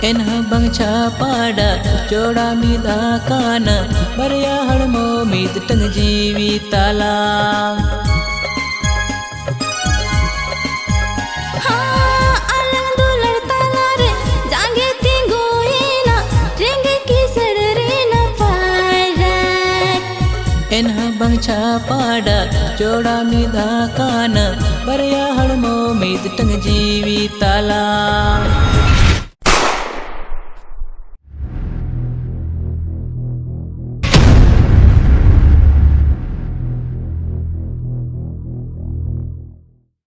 एनहा बंगछा पाड़ा जोड़ा मिदा काना बरिया हड़मो मिद टंग जीवी ताला एनहा बंगछा पाड़ा जोड़ा मिदा काना बरिया हड़मो मिद टंग जीवी ताला